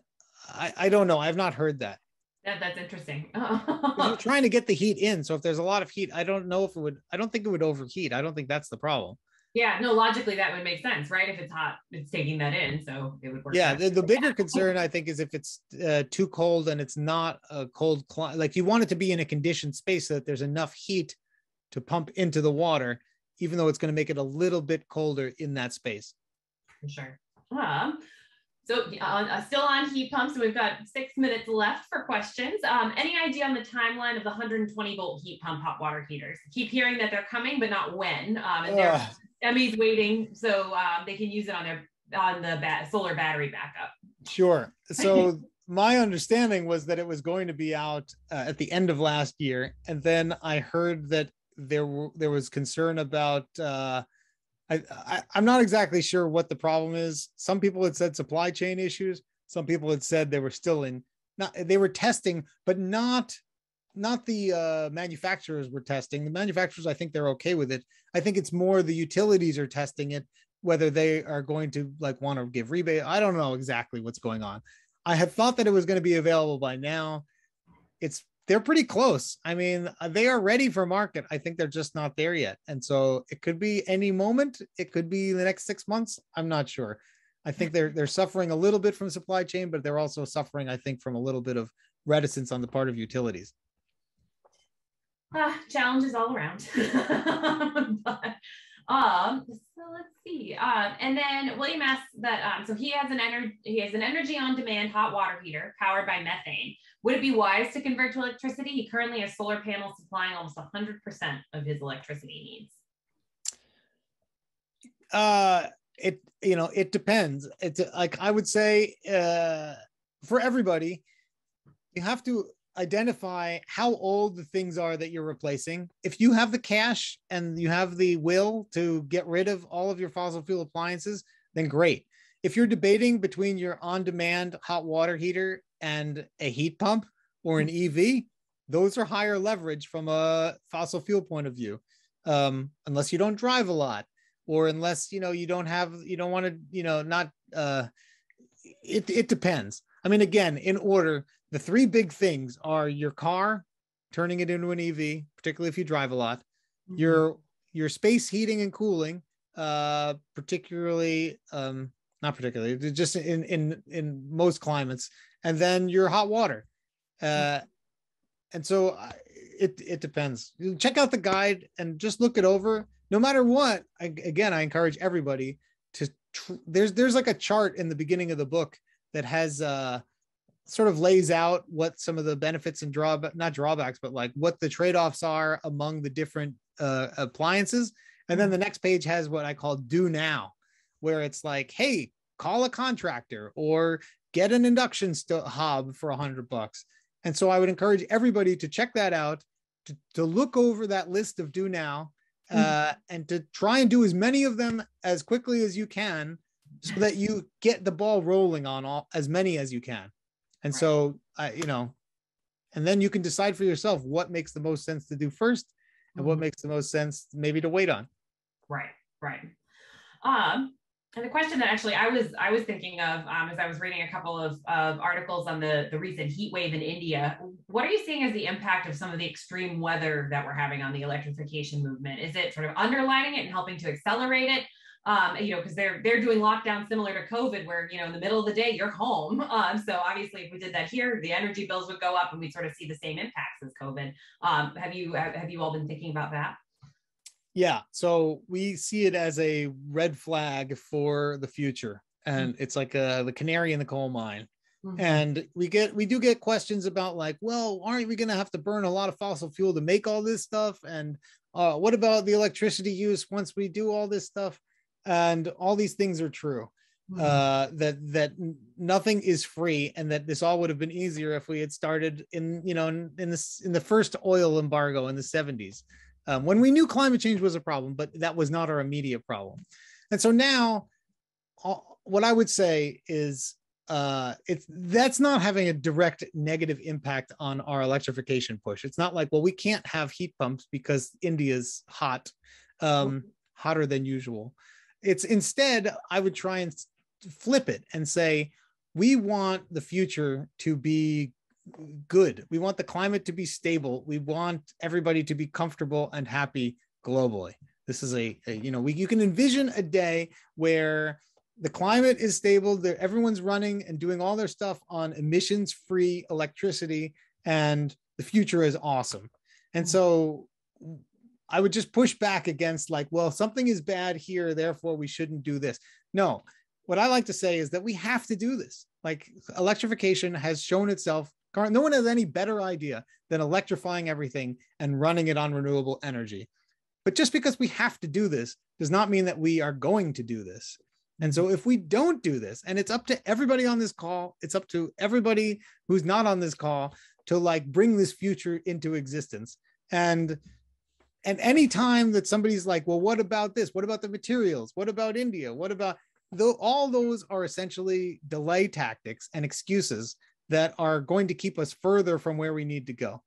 I don't know. I've not heard that. That's interesting. You're trying to get the heat in. So if there's a lot of heat, I don't think it would overheat. I don't think that's the problem. Yeah, no, logically that would make sense, right? If it's hot, it's taking that in, so it would work. Yeah, the bigger concern, I think, is if it's too cold and it's not a cold climate. Like, you want it to be in a conditioned space so that there's enough heat to pump into the water, even though it's going to make it a little bit colder in that space. For sure. So still on heat pumps, we've got 6 minutes left for questions. Any idea on the timeline of the 120 volt heat pump hot water heaters? Keep hearing that they're coming, but not when. And Emmy's waiting so they can use it on the solar battery backup. Sure. So my understanding was that it was going to be out at the end of last year, and then I heard that there was concern about. I'm not exactly sure what the problem is. Some people had said supply chain issues. Some people had said they were they were testing, but not the manufacturers were testing. The manufacturers, I think they're okay with it. I think it's more the utilities are testing it, whether they are going to want to give rebate. I don't know exactly what's going on. I had thought that it was going to be available by now. They're pretty close. I mean, they are ready for market. I think they're just not there yet. And so it could be any moment. It could be the next 6 months. I'm not sure. I think they're suffering a little bit from supply chain, but they're also suffering, I think, from a little bit of reticence on the part of utilities. Challenges all around. But So let's see. And then William asks that, so he has an energy on demand hot water heater powered by methane. Would it be wise to convert to electricity? He currently has solar panels supplying almost 100% of his electricity needs. It depends. It's like, I would say, for everybody, you have to identify how old the things are that you're replacing. If you have the cash and you have the will to get rid of all of your fossil fuel appliances, then great. If you're debating between your on-demand hot water heater and a heat pump or an EV, those are higher leverage from a fossil fuel point of view, unless you don't drive a lot, or unless you don't want to, it depends. I mean, again, in order, the three big things are your car, turning it into an EV, particularly if you drive a lot, your space heating and cooling, not particularly, just in most climates, and then your hot water. And so it depends. Check out the guide and just look it over. No matter what, I encourage everybody to, there's like a chart in the beginning of the book that has sort of lays out what some of the benefits and not drawbacks, but like what the trade-offs are among the different appliances. And then the next page has what I call do now, where it's like, hey, call a contractor or get an induction hob for $100. And so I would encourage everybody to check that out, to look over that list of do now, and to try and do as many of them as quickly as you can, so that you get the ball rolling on as many as you can. And so, and then you can decide for yourself what makes the most sense to do first and what makes the most sense maybe to wait on. Right. And the question that actually I was thinking of as I was reading a couple of articles on the recent heat wave in India, what are you seeing as the impact of some of the extreme weather that we're having on the electrification movement? Is it sort of underlining it and helping to accelerate it? Because they're doing lockdown similar to COVID, where in the middle of the day you're home. So obviously, if we did that here, the energy bills would go up, and we sort of see the same impacts as COVID. Have you all been thinking about that? Yeah, so we see it as a red flag for the future, and it's like the canary in the coal mine. And we do get questions about like, well, aren't we going to have to burn a lot of fossil fuel to make all this stuff? And what about the electricity use once we do all this stuff? And all these things are true. That nothing is free, and that this all would have been easier if we had started in the first oil embargo in the 70s, when we knew climate change was a problem, but that was not our immediate problem. And so now, what I would say is that's not having a direct negative impact on our electrification push. It's not like, well, we can't have heat pumps because India's hot, hotter than usual. It's instead, I would try and flip it and say, we want the future to be good. We want the climate to be stable. We want everybody to be comfortable and happy globally. This is you can envision a day where the climate is stable, everyone's running and doing all their stuff on emissions-free electricity, and the future is awesome. And so I would just push back against like, well, something is bad here, therefore we shouldn't do this. No, what I like to say is that we have to do this. Like, electrification has shown itself. No one has any better idea than electrifying everything and running it on renewable energy. But just because we have to do this does not mean that we are going to do this. And so if we don't do this, and it's up to everybody on this call, it's up to everybody who's not on this call to like bring this future into existence. And any time that somebody's like, well, what about this? What about the materials? What about India? What about all those are essentially delay tactics and excuses that are going to keep us further from where we need to go.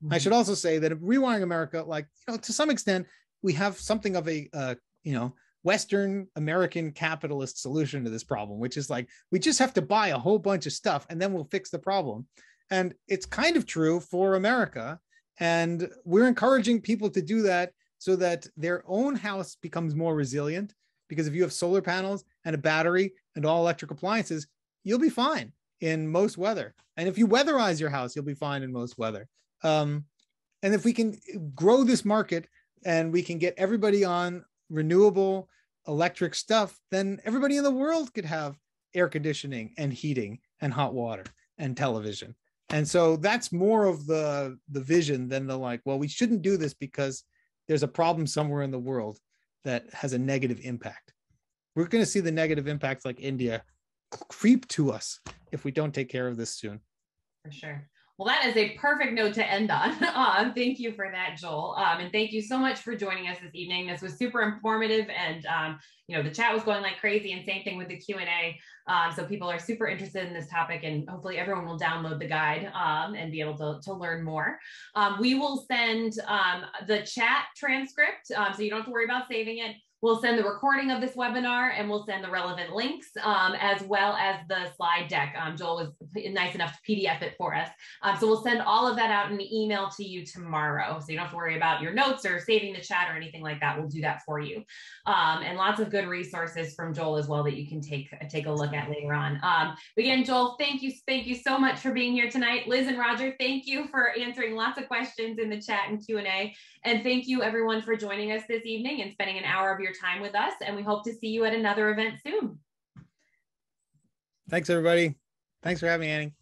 I should also say that Rewiring America, like, to some extent, we have something of a, Western American capitalist solution to this problem, which is like, we just have to buy a whole bunch of stuff and then we'll fix the problem. And it's kind of true for America. And we're encouraging people to do that so that their own house becomes more resilient. Because if you have solar panels and a battery and all electric appliances, you'll be fine in most weather. And if you weatherize your house, you'll be fine in most weather. And if we can grow this market and we can get everybody on renewable electric stuff, then everybody in the world could have air conditioning and heating and hot water and television. And so that's more of the vision than the like, well, we shouldn't do this because there's a problem somewhere in the world that has a negative impact. We're going to see the negative impacts like India creep to us if we don't take care of this soon. For sure. Well, that is a perfect note to end on. Thank you for that, Joel. And thank you so much for joining us this evening. This was super informative, and the chat was going like crazy, and same thing with the Q&A. So people are super interested in this topic, and hopefully everyone will download the guide and be able to learn more. We will send the chat transcript, so you don't have to worry about saving it. We'll send the recording of this webinar, and we'll send the relevant links, as well as the slide deck. Joel was nice enough to PDF it for us. So we'll send all of that out in an email to you tomorrow. So you don't have to worry about your notes or saving the chat or anything like that. We'll do that for you. And lots of good resources from Joel as well that you can take a look at later on. Again, Joel, thank you so much for being here tonight. Liz and Roger, thank you for answering lots of questions in the chat and Q&A. And thank you everyone for joining us this evening and spending an hour of your time with us. And we hope to see you at another event soon. Thanks, everybody. Thanks for having me, Annie.